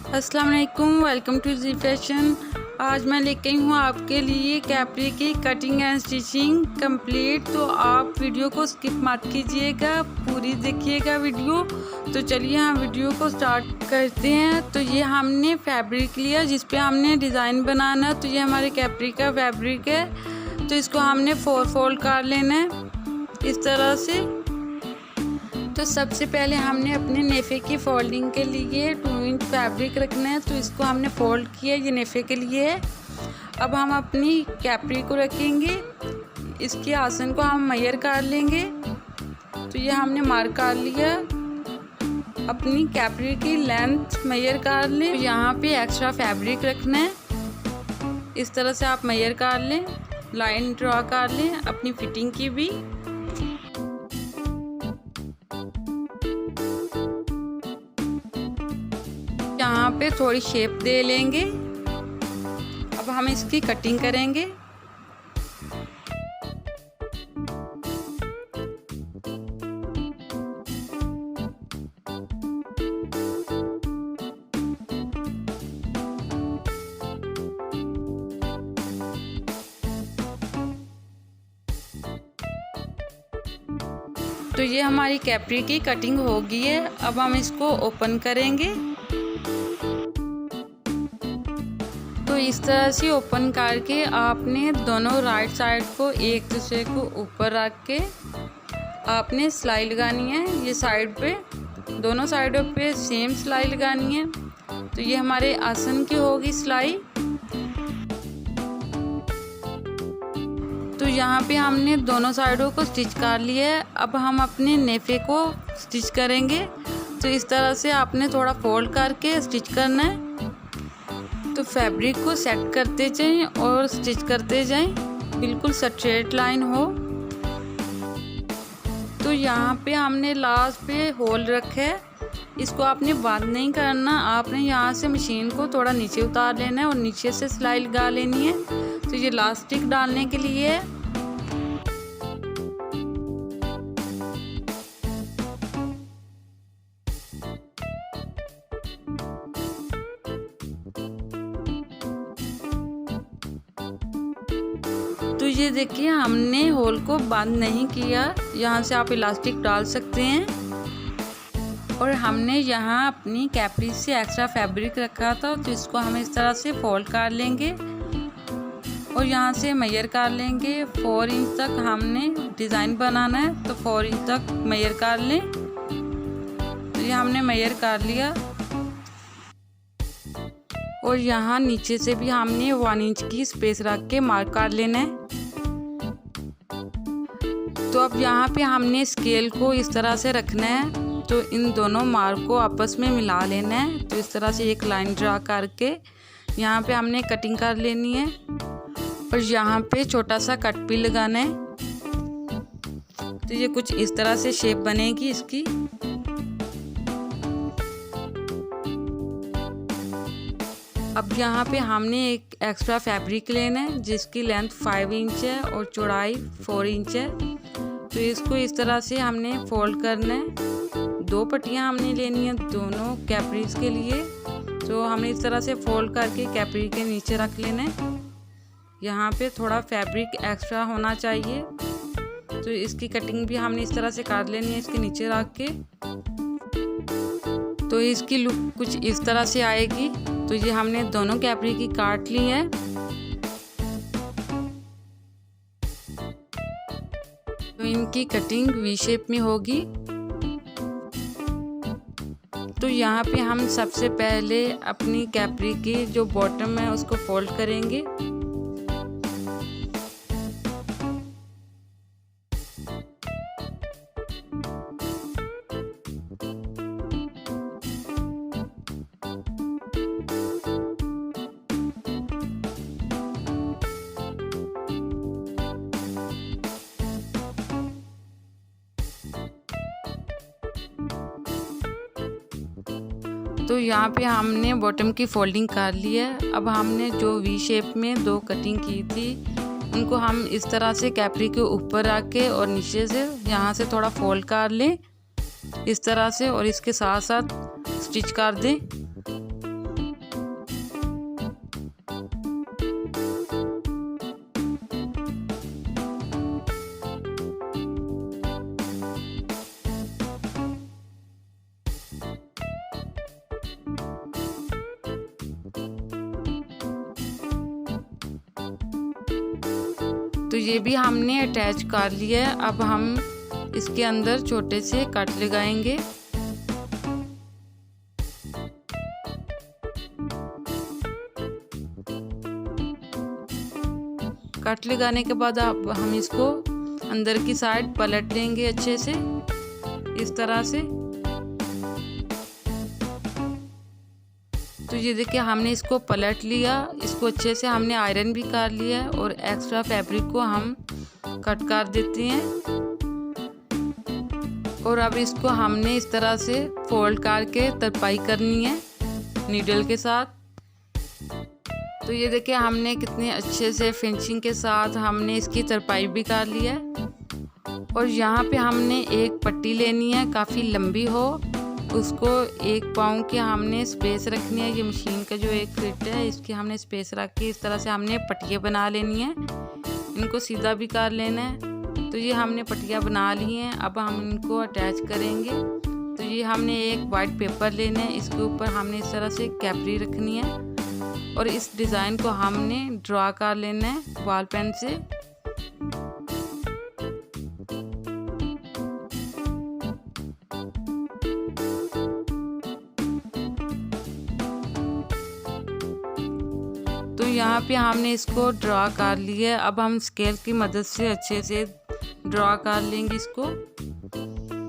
अस्सलाम वालेकुम, welcome to ji fashion. आज मैं लेके आई हूँ आपके लिए कैप्री की कटिंग एंड स्टिचिंग कंप्लीट। तो आप वीडियो को स्किप मत कीजिएगा, पूरी देखिएगा वीडियो। तो चलिए हम वीडियो को स्टार्ट करते हैं। तो ये हमने फैब्रिक लिया जिस पे हमने डिज़ाइन बनाना। तो ये हमारे कैप्री का फैब्रिक है। तो इसको हमने 4 फोल्ड कर लेना है इस तरह से। तो सबसे पहले हमने अपने नेफे की फोल्डिंग के लिए 2 इंच फैब्रिक रखना है। तो इसको हमने फोल्ड किया, ये नेफे के लिए है। अब हम अपनी कैप्री को रखेंगे, इसके आसन को हम मेजर कर लेंगे। तो ये हमने मार्क कर लिया। अपनी कैप्री की लेंथ मेजर कर लें। तो यहाँ पे एक्स्ट्रा फैब्रिक रखना है, इस तरह से आप मेजर कर लें, लाइन ड्रा कर लें अपनी फिटिंग की भी। यहाँ पे थोड़ी शेप दे लेंगे। अब हम इसकी कटिंग करेंगे। तो ये हमारी कैप्री की कटिंग हो गई है। अब हम इसको ओपन करेंगे। तो इस तरह से ओपन करके आपने दोनों राइट साइड को एक दूसरे को ऊपर रख के आपने सिलाई लगानी है। ये साइड पे दोनों साइडों पे सेम सिलाई लगानी है। तो ये हमारे आसन की होगी सिलाई। तो यहाँ पे हमने दोनों साइडों को स्टिच कर लिया है। अब हम अपने नेफे को स्टिच करेंगे। तो इस तरह से आपने थोड़ा फोल्ड करके स्टिच करना है। तो फैब्रिक को सेट करते जाएं और स्टिच करते जाएं, बिल्कुल स्ट्रेट लाइन हो। तो यहाँ पे हमने लास्ट पे होल रखा है, इसको आपने बंद नहीं करना। आपने यहाँ से मशीन को थोड़ा नीचे उतार लेना है और नीचे से सिलाई लगा लेनी है। तो ये इलास्टिक डालने के लिए है। तो ये देखिए हमने होल को बंद नहीं किया, यहाँ से आप इलास्टिक डाल सकते हैं। और हमने यहाँ अपनी कैप्री से एक्स्ट्रा फैब्रिक रखा था, तो इसको हम इस तरह से फोल्ड कर लेंगे और यहाँ से मेजर कर लेंगे। 4 इंच तक हमने डिज़ाइन बनाना है, तो 4 इंच तक मेजर कर लें। तो ये हमने मेजर कर लिया। और यहाँ नीचे से भी हमने 1 इंच की स्पेस रख के मार्क कर लेना है। तो अब यहाँ पे हमने स्केल को इस तरह से रखना है। तो इन दोनों मार्क को आपस में मिला लेना है। तो इस तरह से एक लाइन ड्रा करके यहाँ पे हमने कटिंग कर लेनी है और यहाँ पे छोटा सा कट भी लगाना है। तो ये कुछ इस तरह से शेप बनेगी इसकी। अब यहाँ पे हमने एक एक्स्ट्रा फैब्रिक लेना है जिसकी लेंथ 5 इंच है और चौड़ाई 4 इंच है। तो इसको इस तरह से हमने फोल्ड करना है। 2 पट्टियाँ हमने लेनी है दोनों कैप्रीज के लिए। तो हमने इस तरह से फोल्ड करके कैप्री के नीचे रख लेना है। यहाँ पे थोड़ा फैब्रिक एक्स्ट्रा होना चाहिए। तो इसकी कटिंग भी हमने इस तरह से कर लेनी है इसके नीचे रख के। तो इसकी लुक कुछ इस तरह से आएगी। तो ये हमने दोनों कैप्री की काट ली है। तो इनकी कटिंग वी शेप में होगी। तो यहाँ पे हम सबसे पहले अपनी कैप्री की जो बॉटम है उसको फोल्ड करेंगे। तो यहाँ पे हमने बॉटम की फोल्डिंग कर ली है। अब हमने जो वी शेप में 2 कटिंग की थी उनको हम इस तरह से कैप्री के ऊपर रख के और नीचे से यहाँ से थोड़ा फोल्ड कर लें इस तरह से, और इसके साथ साथ स्टिच कर दें। ये भी हमने अटैच कर लिया है। अब हम इसके अंदर छोटे से कट लगाएंगे। कट लगाने के बाद अब हम इसको अंदर की साइड पलट लेंगे अच्छे से, इस तरह से। तो ये देखिए हमने इसको पलट लिया, इसको अच्छे से हमने आयरन भी कर लिया है और एक्स्ट्रा फैब्रिक को हम कट कर देते हैं। और अब इसको हमने इस तरह से फोल्ड करके तरपाई करनी है नीडल के साथ। तो ये देखिए हमने कितने अच्छे से फिनिशिंग के साथ हमने इसकी तरपाई भी कर लिया है। और यहाँ पे हमने एक पट्टी लेनी है, काफ़ी लंबी हो, उसको 1 पाँव की हमने स्पेस रखनी है। ये मशीन का जो एक फिट है इसकी हमने स्पेस रख के इस तरह से हमने पट्टियाँ बना लेनी है। इनको सीधा भी कर लेना है। तो ये हमने पट्टियाँ बना ली हैं। अब हम इनको अटैच करेंगे। तो ये हमने एक वाइट पेपर लेना है, इसके ऊपर हमने इस तरह से कैपरी रखनी है और इस डिज़ाइन को हमने ड्रा कर लेना है बॉल पेन से। तो यहाँ पे हमने इसको ड्रा कर लिया है। अब हम स्केल की मदद से अच्छे से ड्रा कर लेंगे इसको।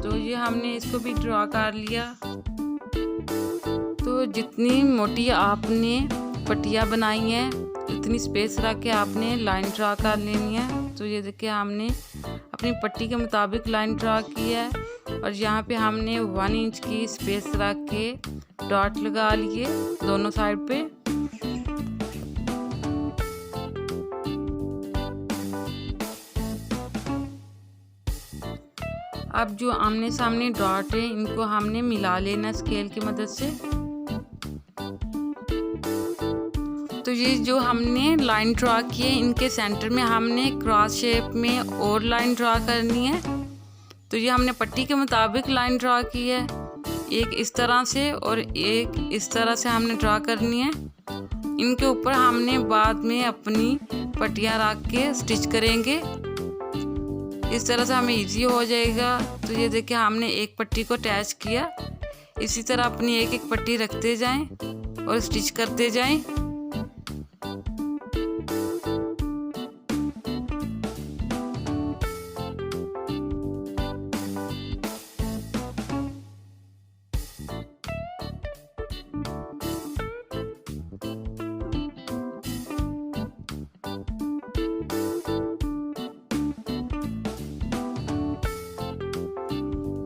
तो ये हमने इसको भी ड्रा कर लिया। तो जितनी मोटी आपने पट्टियाँ बनाई हैं उतनी स्पेस रख के आपने लाइन ड्रा कर लेनी है। तो ये देखिए हमने अपनी पट्टी के मुताबिक लाइन ड्रा की है और यहाँ पे हमने 1 इंच की स्पेस रख के डॉट लगा लिए दोनों साइड पे। अब जो आमने सामने डॉट है इनको हमने मिला लेना स्केल की मदद से। तो ये जो हमने लाइन ड्रा की है इनके सेंटर में हमने क्रॉस शेप में और लाइन ड्रा करनी है। तो ये हमने पट्टी के मुताबिक लाइन ड्रा की है, एक इस तरह से और एक इस तरह से हमने ड्रा करनी है। इनके ऊपर हमने बाद में अपनी पट्टियाँ रख के स्टिच करेंगे। इस तरह से हमें इजी हो जाएगा। तो ये देखिए हमने एक पट्टी को अटैच किया, इसी तरह अपनी एक एक पट्टी रखते जाएं और स्टिच करते जाएं।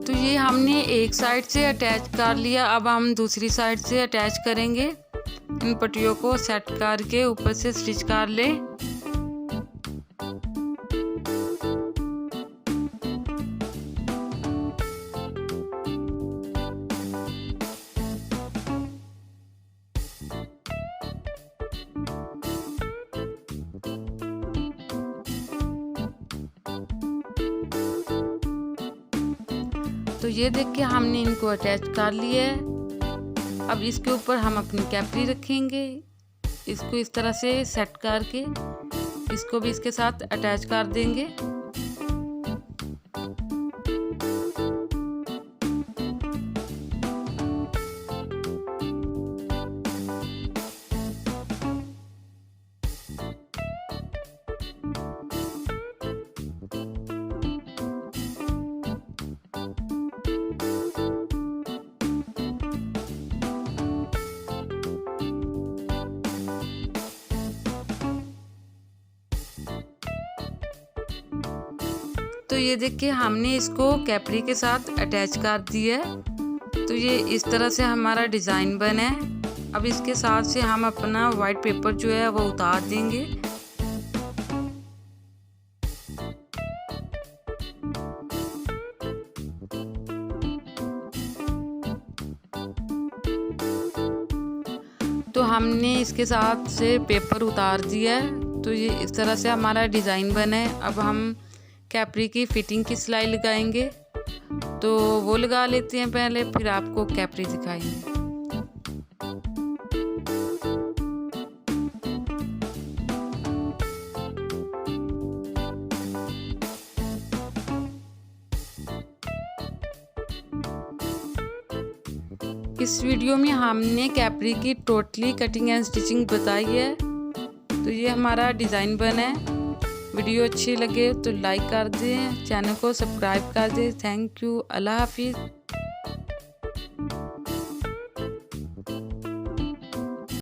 तो ये हमने एक साइड से अटैच कर लिया। अब हम दूसरी साइड से अटैच करेंगे। इन पट्टियों को सेट करके ऊपर से स्टिच कर ले। तो ये देख के हमने इनको अटैच कर लिया है। अब इसके ऊपर हम अपनी कैपरी रखेंगे, इसको इस तरह से सेट करके इसको भी इसके साथ अटैच कर देंगे। तो ये देखिए हमने इसको कैपरी के साथ अटैच कर दिया है। तो ये इस तरह से हमारा डिज़ाइन बना है। अब इसके साथ से हम अपना वाइट पेपर जो है वो उतार देंगे। तो हमने इसके साथ से पेपर उतार दिया है। तो ये इस तरह से हमारा डिज़ाइन बना है। अब हम कैपरी की फिटिंग की सिलाई लगाएंगे, तो वो लगा लेते हैं पहले, फिर आपको कैपरी दिखाएंगे। इस वीडियो में हमने कैप्री की टोटली कटिंग एंड स्टिचिंग बताई है। तो ये हमारा डिज़ाइन बना है। वीडियो अच्छी लगे तो लाइक कर दें, चैनल को सब्सक्राइब कर दें। Thank you. अल्लाह हाफिज़।